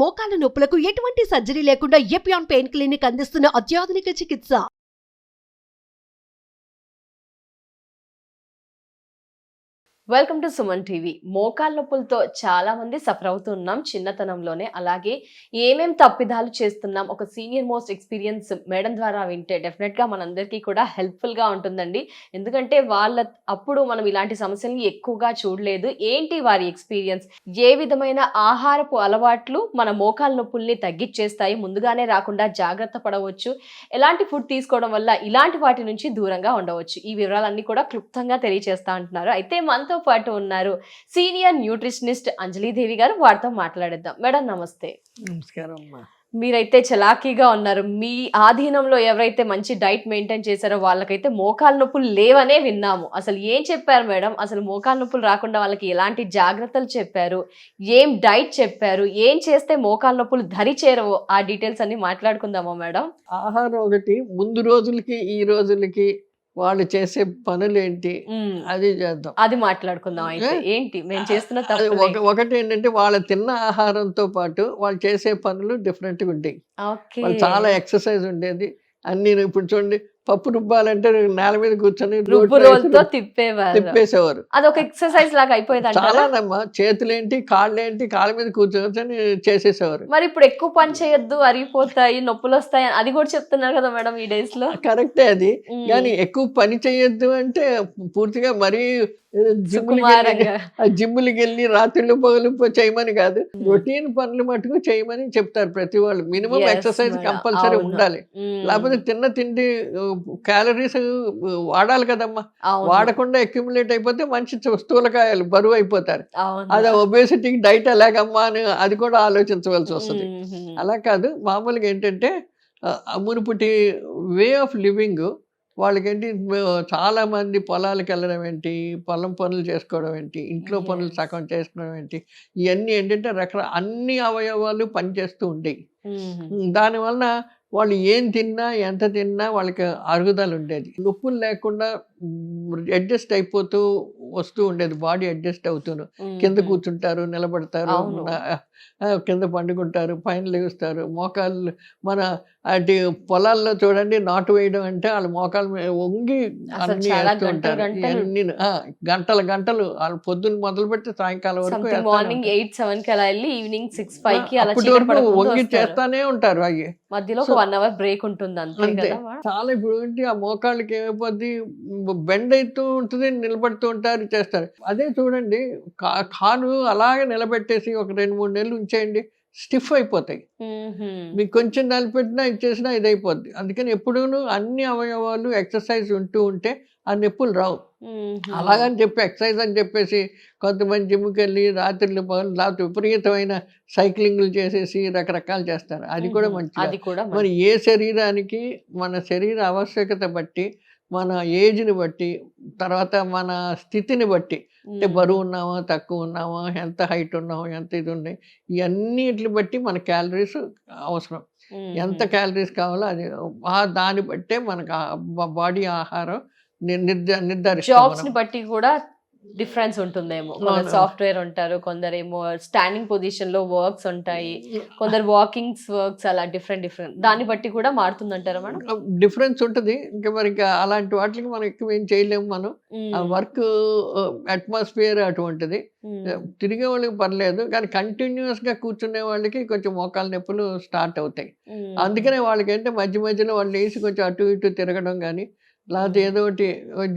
మోకాల నొప్పులకు ఎటువంటి సర్జరీ లేకుండా ఎపియాన్ పెయిన్ క్లినిక్ అందిస్తున్న అత్యాధునిక చికిత్స. Welcome to Suman TV. మోకాళ్ళ నొప్పులతో చాలా మంది సఫర్ అవుతున్నాం చిన్నతనంలోనే. అలాగే ఏమేం తప్పిదాలు చేస్తున్నాం ఒక సీనియర్ మోస్ట్ ఎక్స్పీరియన్స్ మేడం ద్వారా వింటే డెఫినెట్ గా మనందరికీ కూడా హెల్ప్ఫుల్ గా ఉంటుందండి. ఎందుకంటే అప్పుడు మనం ఇలాంటి సమస్యల్ని ఎక్కువగా చూడలేదు. ఏంటి వారి ఎక్స్పీరియన్స్, ఏ విధమైన ఆహారపు అలవాట్లు మన మోకాళ్ళ నొప్పుల్ని తగ్గించేస్తాయి, ముందుగానే రాకుండా జాగ్రత్త పడవచ్చు, ఎలాంటి ఫుడ్ తీసుకోవడం వల్ల ఇలాంటి వాటి నుంచి దూరంగా ఉండవచ్చు, ఈ వివరాలన్నీ కూడా క్లుప్తంగా తెలియజేస్తా అంటున్నారు. అయితే మనతో పాటు ఉన్నారు సీనియర్ న్యూట్రిషనిస్ట్ అంజలీదేవి గారు. వారితో మాట్లాడేద్దాం. మేడం నమస్తే. నమస్కారం. మీరైతే చలాకీగా ఉన్నారు. మీ ఆధీనంలో ఎవరైతే మంచి డైట్ మెయింటైన్ చేశారో వాళ్ళకైతే మోకాళ్ళ నొప్పులు లేవనే విన్నాము. అసలు ఏం చెప్పారు మేడం? అసలు మోకాళ్ళ నొప్పులు రాకుండా వాళ్ళకి ఎలాంటి జాగ్రత్తలు చెప్పారు, ఏం డైట్ చెప్పారు, ఏం చేస్తే మోకాళ్ళ నొప్పులు దరి చేరవో ఆ డీటెయిల్స్ అన్ని మాట్లాడుకుందామా మేడం? ఆహారం ఒకటి, ముందు రోజులకి ఈ రోజులకి వాళ్ళు చేసే పనులు ఏంటి అది చేద్దాం, అది మాట్లాడుకుందాం. అయితే ఏంటి మేము చేస్తున్న ఒకటి ఏంటంటే వాళ్ళ తిన్న ఆహారంతో పాటు వాళ్ళు చేసే పనులు డిఫరెంట్గా ఉంటాయి. వాళ్ళు చాలా ఎక్సర్సైజ్ ఉండేది. అన్ని ఇప్పుడు చూడండి, పప్పు రుబ్బాలంటే నేల మీద కూర్చొని తిప్పేసేవారు. అదొక ఎక్సర్సైజ్ లాగా అయిపోయింది. చాలానమ్మా, చేతులేంటి కాళ్ళేంటి, కాళ్ళ మీద కూర్చొని చేసేసేవారు. మరి ఇప్పుడు ఎక్కువ పని చేయొద్దు, అరిగిపోతాయి, నొప్పులు వస్తాయి, అది కూడా చెప్తున్నారు కదా మేడం ఈ డేస్ లో. కరెక్టే అది. కానీ ఎక్కువ పని చేయొద్దు అంటే పూర్తిగా మరీ జిమ్ములకి వెళ్ళి రాత్రిళ్ళు పగలు చేయమని కాదు, రొటీన్ పనులు మటుకు చేయమని చెప్తారు ప్రతి వాళ్ళు. మినిమం ఎక్సర్సైజ్ కంపల్సరీ ఉండాలి. లేకపోతే తిన్న తిండి క్యాలరీస్ వాడాలి కదమ్మా. వాడకుండా అక్యుములేట్ అయిపోతే మంచి స్థూలకాయలు బరువు అయిపోతారు. అది ఒబేసిటీకి డైట్ ఎలాగమ్మా అని అది కూడా ఆలోచించవలసి వస్తుంది. అలా కాదు, మామూలుగా ఏంటంటే మునుపటి వే ఆఫ్ లివింగ్ వాళ్ళకేంటి, చాలామంది పొలాలకు వెళ్ళడం ఏంటి, పొలం పనులు చేసుకోవడం ఏంటి, ఇంట్లో పనులు సగం చేసుకోవడం ఏంటి, ఇవన్నీ ఏంటంటే అన్ని అవయవాలు పనిచేస్తూ ఉండేవి. దానివల్ల వాళ్ళు ఏం తిన్నా ఎంత తిన్నా వాళ్ళకి అరుగుదల ఉండేది. నొప్పులు లేకుండా అడ్జస్ట్ అయిపోతూ వస్తూ ఉండేది. బాడీ అడ్జస్ట్ అవుతూను కింద కూర్చుంటారు, నిలబడతారు, కింద పండుకుంటారు, పైన లేస్తారు. మోకాళ్ళు మన అటు పొలాల్లో చూడండి, నాటు వేయడం అంటే వాళ్ళు మోకాలు వంగి అన్ని వేస్తూ ఉంటారు. అన్ని గంటల గంటలు వాళ్ళు పొద్దున్న మొదలు పెట్టి సాయంకాలం వరకు మార్నింగ్ 8-7 కి అలా వెళ్ళి ఈవినింగ్ 6-5 అప్పటి వరకు వంగి చేస్తానే ఉంటారు. అవి మధ్యలో 1 అవర్ బ్రేక్ ఉంటుంది అంతే. చాలా ఇప్పుడు ఆ మోకాళ్ళకి ఏమైపోద్ది, బెండ్ అవుతూ ఉంటుంది, నిలబడుతూ ఉంటారు, చేస్తారు. అదే చూడండి, కాలు అలాగే నిలబెట్టేసి ఒక 2-3 నెలలు ఉంచేయండి, స్టిఫ్ అయిపోతాయి. మీకు కొంచెం నిలబెట్టినా ఇచ్చేసినా ఇది అయిపోద్ది. అందుకని ఎప్పుడూ అన్ని అవయవాలు ఎక్సర్సైజ్ ఉంటూ ఉంటే ఆ నొప్పులు రావు. అలాగని చెప్పి ఎక్సర్సైజ్ అని చెప్పేసి కొంతమంది జిమ్కి వెళ్ళి రాత్రులు పగలు లేకపోతే విపరీతమైన సైక్లింగ్లు చేసేసి రకరకాలు చేస్తారు. అది కూడా మంచిది. మరి ఏ శరీరానికి మన శరీర ఆవశ్యకత బట్టి, మన ఏజ్ని బట్టి, తర్వాత మన స్థితిని బట్టి, అంటే బరువు ఉన్నామా, తక్కువ ఉన్నామా, ఎంత హైట్ ఉన్నామా, ఎంత ఇది ఉన్నాయి, ఇవన్నిటిని బట్టి మన క్యాలరీస్ అవసరం. ఎంత క్యాలరీస్ కావాలో అది దాన్ని బట్టే మనకు బాడీ ఆహారం నిర్ధారిస్తాం. జాబ్స్ ని బట్టి కూడా డిఫరెన్స్ ఉంటుందేమో. కొందరు సాఫ్ట్వేర్ ఉంటారు, కొందరేమో స్టాండింగ్ పొజిషన్ లో వర్క్స్ ఉంటాయి, కొందరు వాకింగ్స్ వర్క్స్, అలా డిఫరెంట్ దాన్ని బట్టి కూడా మారుతుందంటారా మేడం? డిఫరెన్స్ ఉంటుంది. ఇంకా మరి అలాంటి వాటికి మనం ఎక్కువ ఏం చేయలేము. మనం ఆ వర్క్ అట్మాస్ఫియర్ అటువంటిది. తిరిగే వాళ్ళకి పర్లేదు, కానీ కంటిన్యూస్ గా కూర్చునే వాళ్ళకి కొంచెం మోకాళ్ళ నొప్పులు స్టార్ట్ అవుతాయి. అందుకనే వాళ్ళకి ఏంటంటే మధ్య మధ్యలో వాళ్ళు వేసి కొంచెం అటు ఇటు తిరగడం కానీ, లేకపోతే ఏదో ఒకటి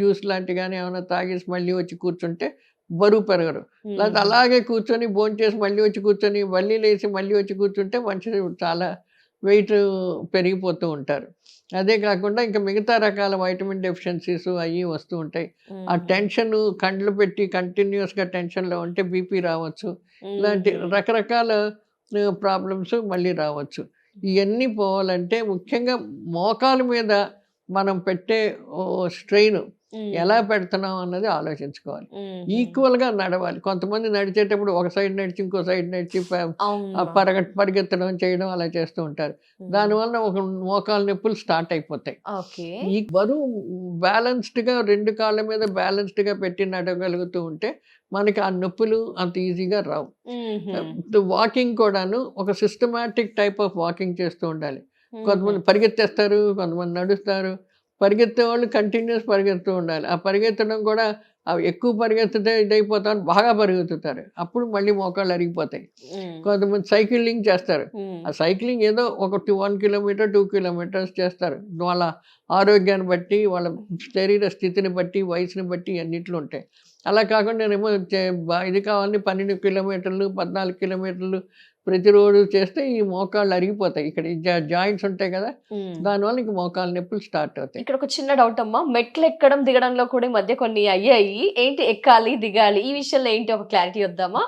జ్యూస్ లాంటి కానీ ఏమైనా తాగేసి మళ్ళీ వచ్చి కూర్చుంటే బరువు పెరగరు. లేకపోతే అలాగే కూర్చొని భోంచేసి మళ్ళీ వచ్చి కూర్చొని మళ్ళీ లేచి మళ్ళీ వచ్చి కూర్చుంటే మనిషి చాలా వెయిట్ పెరిగిపోతూ ఉంటారు. అదే కాకుండా ఇంకా మిగతా రకాల వైటమిన్ డెఫిషియన్సీస్ అవి వస్తూ ఉంటాయి. ఆ టెన్షన్ కండ్లు పెట్టి కంటిన్యూస్గా టెన్షన్లో ఉంటే బీపీ రావచ్చు, ఇలాంటి రకరకాల ప్రాబ్లమ్స్ మళ్ళీ రావచ్చు. ఇవన్నీ పోవాలంటే ముఖ్యంగా మోకాల మీద మనం పెట్టే స్ట్రెయిన్, ఎలా పెడుతున్నాం అన్నది ఆలోచించుకోవాలి. ఈక్వల్ గా నడవాలి. కొంతమంది నడిచేటప్పుడు ఒక సైడ్ నడిచి ఇంకో సైడ్ నడిచి పరిగెత్తడం చేయడం అలా చేస్తూ ఉంటారు. దానివల్ల ఒక మోకాలు నొప్పులు స్టార్ట్ అయిపోతాయి. ఈ బరువు బ్యాలెన్స్డ్ గా 2 కాళ్ళ మీద బ్యాలెన్స్డ్ గా పెట్టి నడవగలుగుతూ ఉంటే మనకి ఆ నొప్పులు అంత ఈజీగా రావు. వాకింగ్ కూడాను ఒక సిస్టమాటిక్ టైప్ ఆఫ్ వాకింగ్ చేస్తూ ఉండాలి. కొంతమంది పరిగెత్తేస్తారు, కొంతమంది నడుస్తారు. పరిగెత్తే వాళ్ళు కంటిన్యూస్ పరిగెత్తూ ఉండాలి. ఆ పరిగెత్తడం కూడా ఎక్కువ పరిగెత్తితే ఇదైపోతాను బాగా పరిగెత్తుతారు, అప్పుడు మళ్ళీ మోకాళ్ళు అరిగిపోతాయి. కొంతమంది సైక్లింగ్ చేస్తారు. ఆ సైక్లింగ్ ఏదో ఒక 1 కిలోమీటర్ 2 కిలోమీటర్స్ చేస్తారు. వాళ్ళ ఆరోగ్యాన్ని బట్టి, వాళ్ళ శరీర స్థితిని బట్టి, వయసుని బట్టి అన్నిట్లు ఉంటాయి. అలా కాకుండా నేనేమో ఇది కావాలని 12 కిలోమీటర్లు 14 కిలోమీటర్లు ప్రతిరోజు చేస్తే ఈ మోకాళ్ళు అరిగిపోతాయి. ఇక్కడ జాయింట్స్ ఉంటాయి కదా, దానివల్ల ఇంక మోకాళ్ళ నొప్పులు స్టార్ట్ అవుతాయి. ఇక్కడ ఒక చిన్న డౌట్ అమ్మా, మెట్లు ఎక్కడం దిగడంలో కూడా ఈ మధ్య కొన్ని అయ్యాయి. ఏంటి ఎక్కాలి దిగాలి ఈ విషయంలో ఏంటి ఒక క్లారిటీ వద్దామా?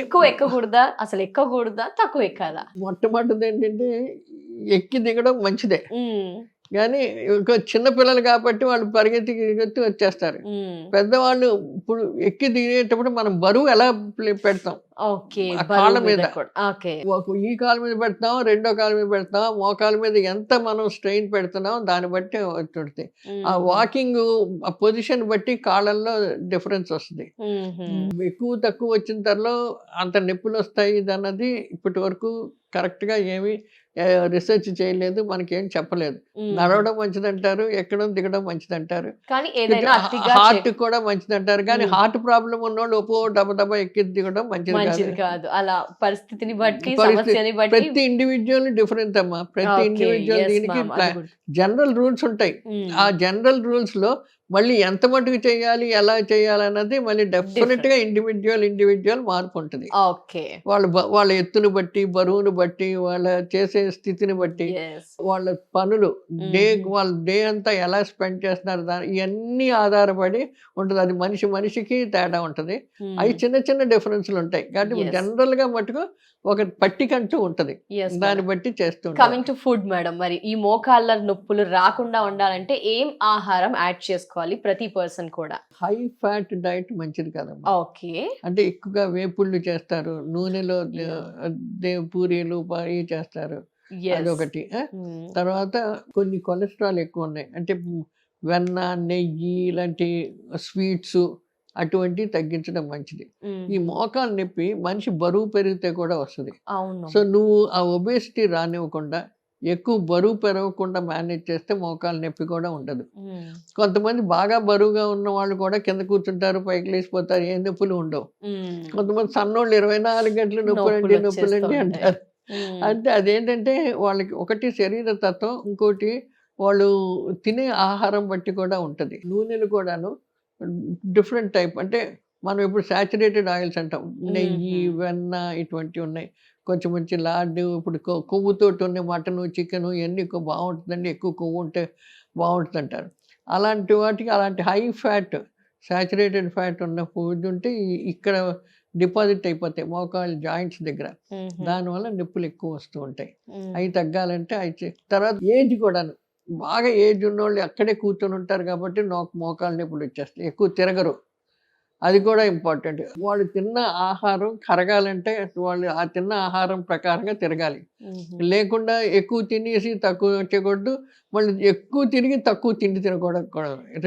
ఎక్కువ ఎక్కకూడదా, అసలు ఎక్కకూడదా, తక్కువ ఎక్కాలా? మొట్టమొదటిది ఏంటంటే ఎక్కి దిగడం మంచిదే, కానీ ఇంకా చిన్న పిల్లలు కాబట్టి వాళ్ళు పరిగెత్తి వచ్చేస్తారు. పెద్దవాళ్ళు ఇప్పుడు ఎక్కి దిగేటప్పుడు మనం బరువు ఎలా పెడతాం, కాళ్ళ మీద ఈ కాళ్ళ మీద పెడతాం, రెండో కాళ్ళ మీద పెడతాం, మోకాళ్ళ మీద ఎంత మనం స్ట్రెయిన్ పెడుతున్నాం దాన్ని బట్టి వస్తుంది. ఆ వాకింగ్ ఆ పొజిషన్ బట్టి కాళ్ళల్లో డిఫరెన్స్ వస్తుంది. ఎక్కువ తక్కువ వచ్చిన తర్వాత అంత నొప్పులు వస్తాయి అన్నది ఇప్పటి వరకు కరెక్ట్ గా ఏమి రీసెర్చ్ చేయలేదు, మనకేం చెప్పలేదు. నడవడం మంచిదంటారు, ఎక్కడం దిగడం మంచిదంటారు, హార్ట్ కూడా మంచిదంటారు. కానీ హార్ట్ ప్రాబ్లం ఉన్నోళ్ళు డబ్బా ఎక్కి దిగడం మంచిది కాదు. అలా పరిస్థితిని బట్టి ప్రతి ఇండివిజువల్ డిఫరెంట్ అమ్మా. ప్రతి ఇండివిజువల్ దీనికి జనరల్ రూల్స్ ఉంటాయి. ఆ జనరల్ రూల్స్ లో మళ్ళీ ఎంత మటుకు చేయాలి, ఎలా చేయాలి అన్నది మళ్ళీ డెఫినెట్ గా ఇండివిజువల్ మార్పు ఉంటుంది. వాళ్ళ ఎత్తును బట్టి, బరువును బట్టి, వాళ్ళ చేసే స్థితిని బట్టి, వాళ్ళ పనులు వాళ్ళ డే అంతా ఎలా స్పెండ్ చేస్తున్నారు ఇవన్నీ ఆధారపడి ఉంటుంది. అది మనిషికి తేడా ఉంటుంది. అవి చిన్న డిఫరెన్స్లు ఉంటాయి. కాబట్టి జనరల్ గా మటుకు ఒక పట్టికంటూ ఉంటది, దాన్ని బట్టి చేస్తూ. కమింగ్ టు ఫుడ్ మేడం, మరి ఈ మోకాళ్ళ నొప్పులు రాకుండా ఉండాలంటే ఏం ఆహారం యాడ్ చేసుకోవాలి ప్రతి పర్సన్ కూడా? హై ఫ్యాట్ డైట్ మంచిది కదమ్మా. అంటే ఎక్కువగా వేపుళ్ళు చేస్తారు, నూనెలో పూరీలు చేస్తారు, అదొకటి. తర్వాత కొన్ని కొలెస్ట్రాల్ ఎక్కువ ఉన్నాయి, అంటే వెన్న, నెయ్యి ఇలాంటి స్వీట్స్ అటువంటివి తగ్గించడం మంచిది. ఈ మోకాలు నొప్పి మనిషి బరువు పెరిగితే కూడా వస్తుంది. సో నువ్వు ఆ ఒబేసిటీ రానివ్వకుండా, ఎక్కువ బరువు పెరగకుండా మేనేజ్ చేస్తే మోకాలు నొప్పి కూడా ఉండదు. కొంతమంది బాగా బరువుగా ఉన్న వాళ్ళు కూడా కింద కూర్చుంటారు, పైకి లేచిపోతారు, ఏ నొప్పులు ఉండవు. కొంతమంది సన్నోళ్ళు 24 గంటలు నొప్పులండి అంటారు. అంటే అదేంటంటే వాళ్ళకి ఒకటి శరీర తత్వం, ఇంకోటి వాళ్ళు తినే ఆహారం బట్టి కూడా ఉంటుంది. నూనెలు కూడాను డిఫరెంట్ టైప్, అంటే మనం ఇప్పుడు సాచురేటెడ్ ఆయిల్స్ అంటాం, నెయ్యి, వెన్న ఇటువంటివి ఉన్నాయి. కొంచెం మంచి లాడ్డు, ఇప్పుడు కొవ్వుతోటి ఉన్న మటను, చికెను ఇవన్నీ ఎక్కువ బాగుంటుందండి, ఎక్కువ కొవ్వు ఉంటే బాగుంటుంది అంటారు. అలాంటి వాటికి అలాంటి హై ఫ్యాట్, సాచురేటెడ్ ఫ్యాట్ ఉన్న ఫుడ్ ఉంటే ఇక్కడ డిపాజిట్ అయిపోతాయి మోకాలు జాయింట్స్ దగ్గర. దానివల్ల నొప్పులు ఎక్కువ వస్తూ ఉంటాయి. అవి తగ్గాలంటే తర్వాత ఏజ్ కూడాను, బాగా ఏజ్ ఉన్నోళ్ళు అక్కడే కూర్చొని ఉంటారు కాబట్టి మోకాలు నొప్పులు వచ్చేస్తాయి, ఎక్కువ తిరగరు. అది కూడా ఇంపార్టెంట్. వాళ్ళు తిన్న ఆహారం కరగాలంటే వాళ్ళు ఆ తిన్న ఆహారం ప్రకారంగా తిరగాలి. లేకుండా ఎక్కువ తినేసి తక్కువ వచ్చేకూడదు, మళ్ళీ ఎక్కువ తిరిగి తక్కువ తిండి తినకూడదు.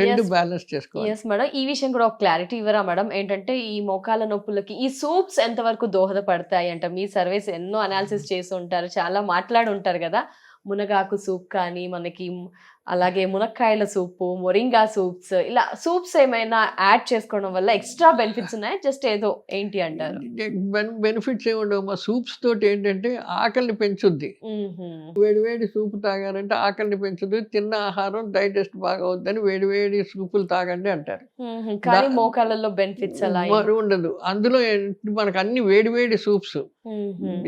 రెండు బ్యాలెన్స్ చేసుకోవాలి. మేడం, ఈ విషయం కూడా ఒక క్లారిటీ ఇవ్వరా మేడం? ఏంటంటే ఈ మోకాల నొప్పులకి ఈ సూప్స్ ఎంతవరకు దోహదపడతాయి అంట? మీ సర్వీస్ ఎన్నో అనాలిసిస్ చేసి ఉంటారు, చాలా మాట్లాడి ఉంటారు కదా. మునగాకు సూప్ కానీ, మనకి అలాగే మునక్కాయల సూపు, మొరింగా సూప్స్, ఇలా సూప్స్ ఏమైనా యాడ్ చేసుకోవడం వల్ల ఎక్స్ట్రా బెనిఫిట్స్ ఉన్నాయా? జస్ట్ ఏదో ఏంటి అంటారు? బెనిఫిట్స్ ఏమి ఉండవు. మా సూప్స్ తోటి ఏంటంటే ఆకలిని పెంచుద్ది. వేడి సూప్ తాగారంటే ఆకలిని పెంచుద్ది, తిన్న ఆహారం డైజెస్ట్ బాగా అవుద్దని వేడి సూపులు తాగండి అంటారు. కానీ మోకాళ్ళలో బెనిఫిట్స్ అలా ఉండదు. అందులో మనకు అన్ని వేడి సూప్స్,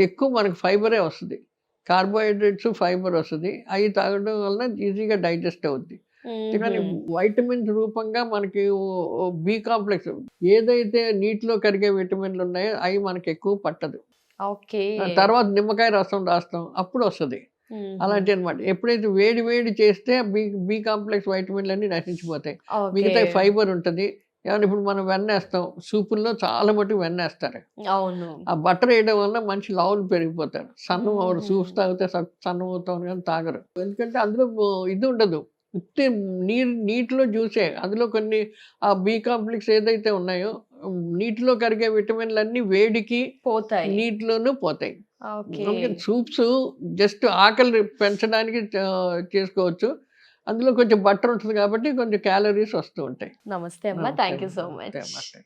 ఎక్కువ మనకు ఫైబరే వస్తుంది, కార్బోహైడ్రేట్స్, ఫైబర్ వస్తుంది. అవి తాగడం వలన ఈజీగా డైజెస్ట్ అవుద్ది. కానీ వైటమిన్స్ రూపంగా మనకి బి కాంప్లెక్స్, ఏదైతే నీటిలో కరిగే విటమిన్లు ఉన్నాయో అవి మనకి ఎక్కువ పట్టదు. తర్వాత నిమ్మకాయ రసం రాస్తాం, అప్పుడు వస్తుంది. అలాంటి అనమాట. ఎప్పుడైతే వేడి వేడి చేస్తే బి కాంప్లెక్స్ వైటమిన్లు అన్ని నశించిపోతాయి. మిగతా ఫైబర్ ఉంటుంది. ఏమన్నా ఇప్పుడు మనం వెన్నేస్తాం, సూపుల్లో చాలా మటుకు వెన్నేస్తారు. అవును. ఆ బటర్ వేయడం వల్ల మంచి లావులు పెరిగిపోతారు. సన్నం అవరు. సూప్స్ తాగితే సన్నం అవుతాం కానీ తాగరు. ఎందుకంటే అందులో ఇది ఉండదు, ఉత్తి నీటిలో జ్యూసే. అందులో కొన్ని ఆ బి కాంప్లెక్స్ ఏదైతే ఉన్నాయో నీటిలో కరిగే విటమిన్లు అన్ని వేడికి పోతాయి, నీటిలోనూ పోతాయి. ఓకే. సూప్స్ జస్ట్ ఆకలి పెంచడానికి చేసుకోవచ్చు. అందులో కొంచెం బటర్ ఉంటుంది కాబట్టి కొంచెం క్యాలరీస్ వస్తూ ఉంటాయి. నమస్తే అమ్మ, థ్యాంక్ యూ సో మచ్. నమస్తే.